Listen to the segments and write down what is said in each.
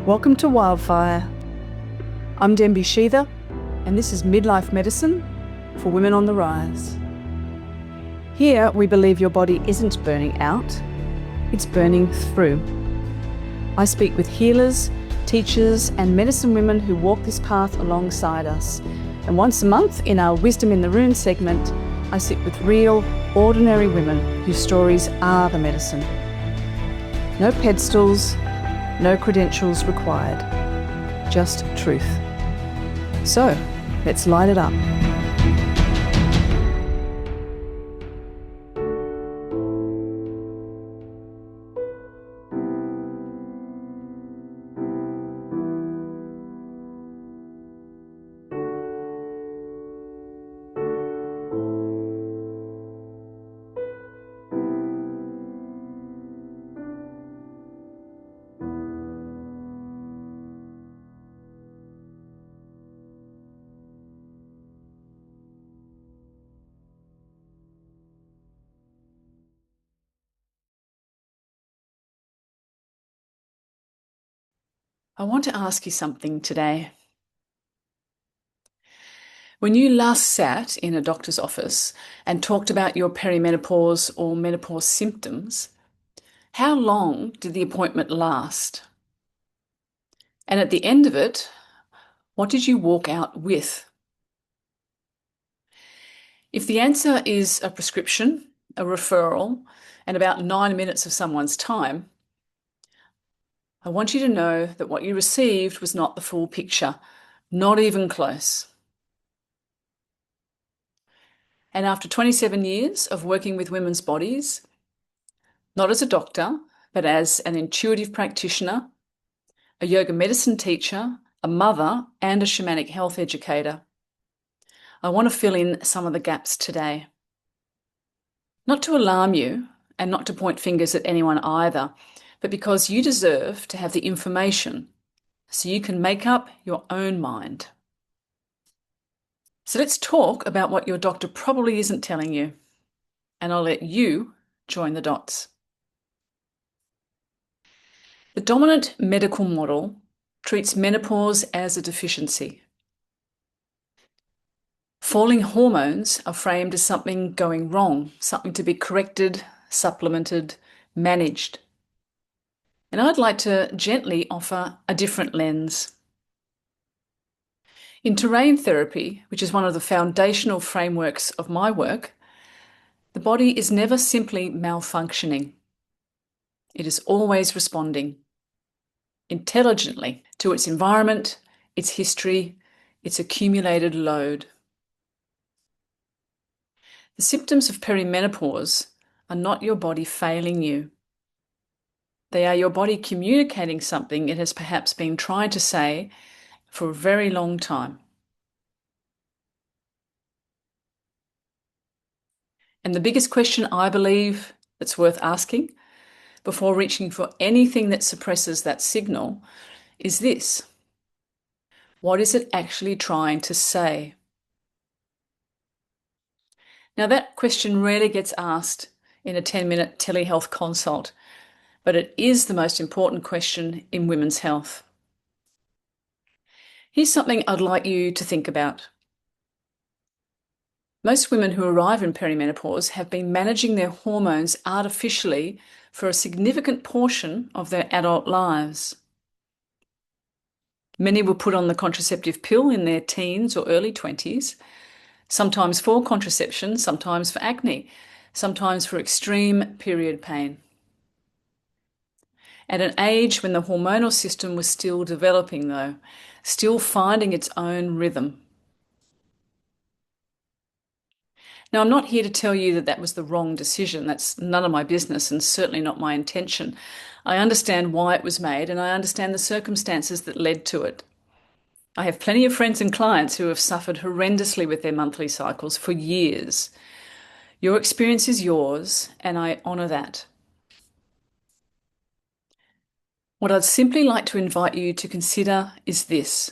Welcome to Wildfire. I'm Denby Sheather, and this is midlife medicine for women on the rise. Here, we believe your body isn't burning out, it's burning through. I speak with healers, teachers, and medicine women who walk this path alongside us. And once a month, in our Wisdom in the Room segment, I sit with real, ordinary women whose stories are the medicine. No pedestals, no credentials required, just truth. So, let's light it up. I want to ask you something today. When you last sat in a doctor's office and talked about your perimenopause or menopause symptoms, how long did the appointment last? And at the end of it, what did you walk out with? If the answer is a prescription, a referral, and about 9 minutes of someone's time, I want you to know that what you received was not the full picture, not even close. And after 27 years of working with women's bodies, not as a doctor, but as an intuitive practitioner, a yoga medicine teacher, a mother, and a shamanic health educator, I want to fill in some of the gaps today. Not to alarm you and not to point fingers at anyone either, but because you deserve to have the information so you can make up your own mind. So let's talk about what your doctor probably isn't telling you, and I'll let you join the dots. The dominant medical model treats menopause as a deficiency. Falling hormones are framed as something going wrong, something to be corrected, supplemented, managed. And I'd like to gently offer a different lens. In terrain therapy, which is one of the foundational frameworks of my work, the body is never simply malfunctioning. It is always responding intelligently to its environment, its history, its accumulated load. The symptoms of perimenopause are not your body failing you. They are your body communicating something it has perhaps been trying to say for a very long time. And the biggest question I believe that's worth asking before reaching for anything that suppresses that signal is this: what is it actually trying to say? Now, that question rarely gets asked in a 10-minute telehealth consult, but it is the most important question in women's health. Here's something I'd like you to think about. Most women who arrive in perimenopause have been managing their hormones artificially for a significant portion of their adult lives. Many were put on the contraceptive pill in their teens or early 20s, sometimes for contraception, sometimes for acne, sometimes for extreme period pain. At an age when the hormonal system was still developing, though, still finding its own rhythm. Now, I'm not here to tell you that that was the wrong decision. That's none of my business and certainly not my intention. I understand why it was made and I understand the circumstances that led to it. I have plenty of friends and clients who have suffered horrendously with their monthly cycles for years. Your experience is yours, and I honour that. What I'd simply like to invite you to consider is this.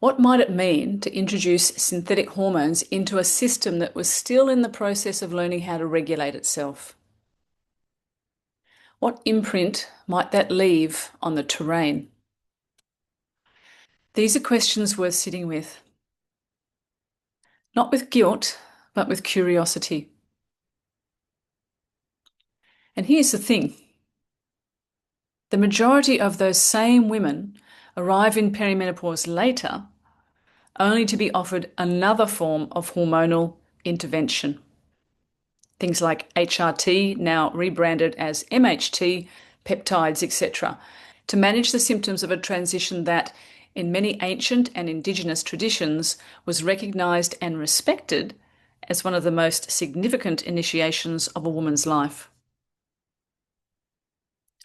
What might it mean to introduce synthetic hormones into a system that was still in the process of learning how to regulate itself? What imprint might that leave on the terrain? These are questions worth sitting with. Not with guilt, but with curiosity. And here's the thing. The majority of those same women arrive in perimenopause later, only to be offered another form of hormonal intervention. Things like HRT, now rebranded as MHT, peptides, etc., to manage the symptoms of a transition that, in many ancient and indigenous traditions, was recognised and respected as one of the most significant initiations of a woman's life.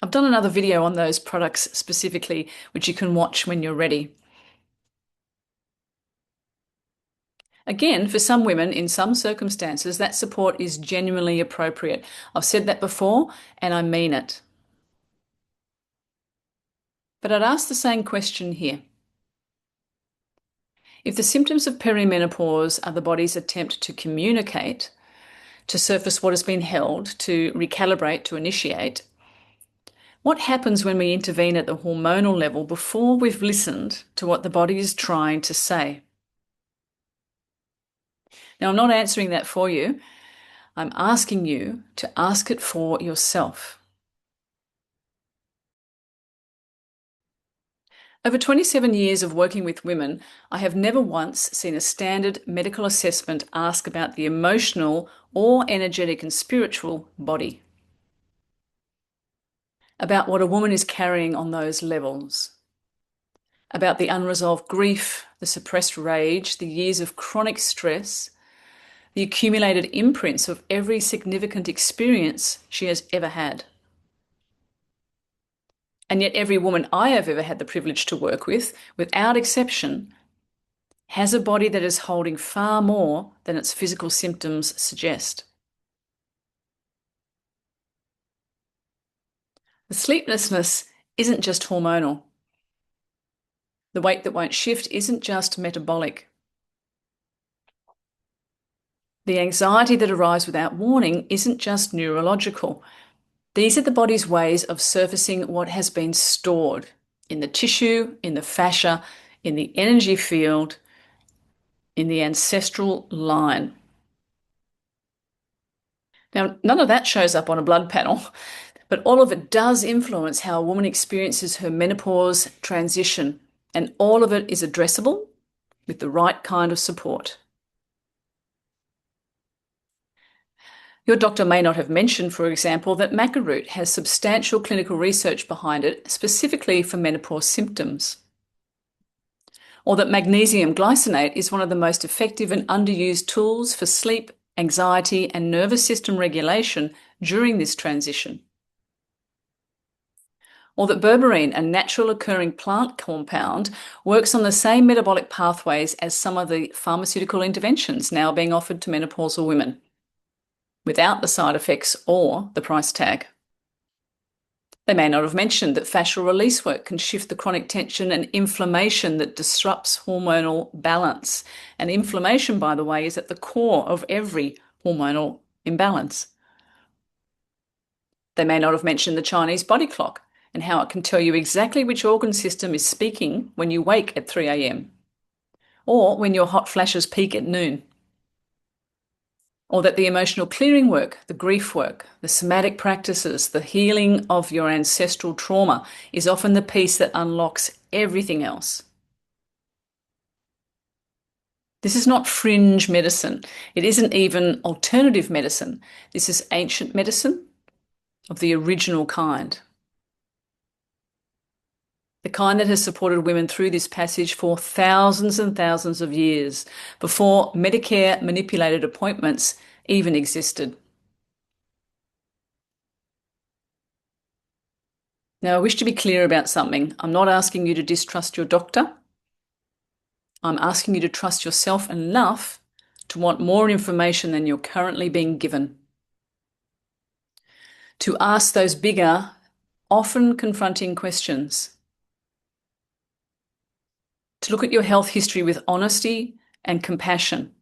I've done another video on those products specifically, which you can watch when you're ready. Again, for some women, in some circumstances, that support is genuinely appropriate. I've said that before, and I mean it. But I'd ask the same question here. If the symptoms of perimenopause are the body's attempt to communicate, to surface what has been held, to recalibrate, to initiate, what happens when we intervene at the hormonal level before we've listened to what the body is trying to say? Now, I'm not answering that for you. I'm asking you to ask it for yourself. Over 27 years of working with women, I have never once seen a standard medical assessment ask about the emotional or energetic and spiritual body, about what a woman is carrying on those levels, about the unresolved grief, the suppressed rage, the years of chronic stress, the accumulated imprints of every significant experience she has ever had. And yet every woman I have ever had the privilege to work with, without exception, has a body that is holding far more than its physical symptoms suggest. The sleeplessness isn't just hormonal. The weight that won't shift isn't just metabolic. The anxiety that arrives without warning isn't just neurological. These are the body's ways of surfacing what has been stored in the tissue, in the fascia, in the energy field, in the ancestral line. Now, none of that shows up on a blood panel, but all of it does influence how a woman experiences her menopause transition, and all of it is addressable with the right kind of support. Your doctor may not have mentioned, for example, that maca root has substantial clinical research behind it, specifically for menopause symptoms. Or that magnesium glycinate is one of the most effective and underused tools for sleep, anxiety, and nervous system regulation during this transition. Or that berberine, a natural occurring plant compound, works on the same metabolic pathways as some of the pharmaceutical interventions now being offered to menopausal women, without the side effects or the price tag. They may not have mentioned that fascial release work can shift the chronic tension and inflammation that disrupts hormonal balance. And inflammation, by the way, is at the core of every hormonal imbalance. They may not have mentioned the Chinese body clock and how it can tell you exactly which organ system is speaking when you wake at 3 a.m. or when your hot flashes peak at noon. Or that the emotional clearing work, the grief work, the somatic practices, the healing of your ancestral trauma is often the piece that unlocks everything else. This is not fringe medicine. It isn't even alternative medicine. This is ancient medicine of the original kind. The kind that has supported women through this passage for thousands and thousands of years, before Medicare manipulated appointments even existed. Now, I wish to be clear about something. I'm not asking you to distrust your doctor. I'm asking you to trust yourself enough to want more information than you're currently being given. To ask those bigger, often confronting questions. To look at your health history with honesty and compassion.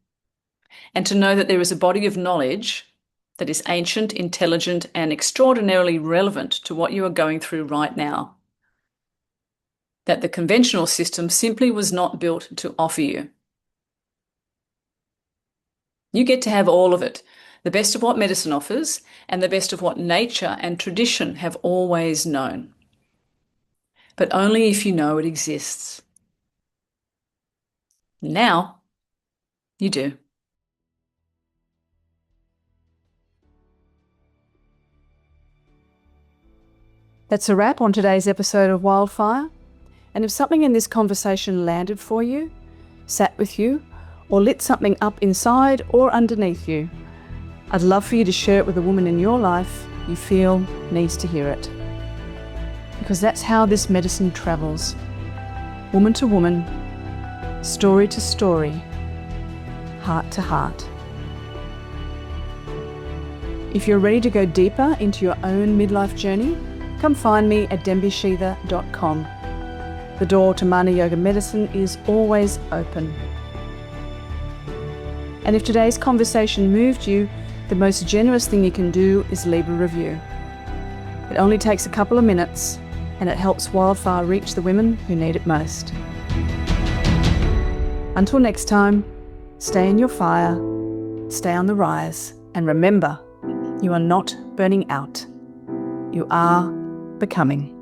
And to know that there is a body of knowledge that is ancient, intelligent, and extraordinarily relevant to what you are going through right now, that the conventional system simply was not built to offer you. You get to have all of it, the best of what medicine offers and the best of what nature and tradition have always known. But only if you know it exists. Now, you do. That's a wrap on today's episode of Wildfire. And if something in this conversation landed for you, sat with you, or lit something up inside or underneath you, I'd love for you to share it with a woman in your life you feel needs to hear it. Because that's how this medicine travels. Woman to woman, story to story, heart to heart. If you're ready to go deeper into your own midlife journey, come find me at dembysheather.com. The door to Mana Yoga Medicine is always open. And if today's conversation moved you, the most generous thing you can do is leave a review. It only takes a couple of minutes, and it helps Wildfire reach the women who need it most. Until next time, stay in your fire, stay on the rise, and remember, you are not burning out. You are becoming.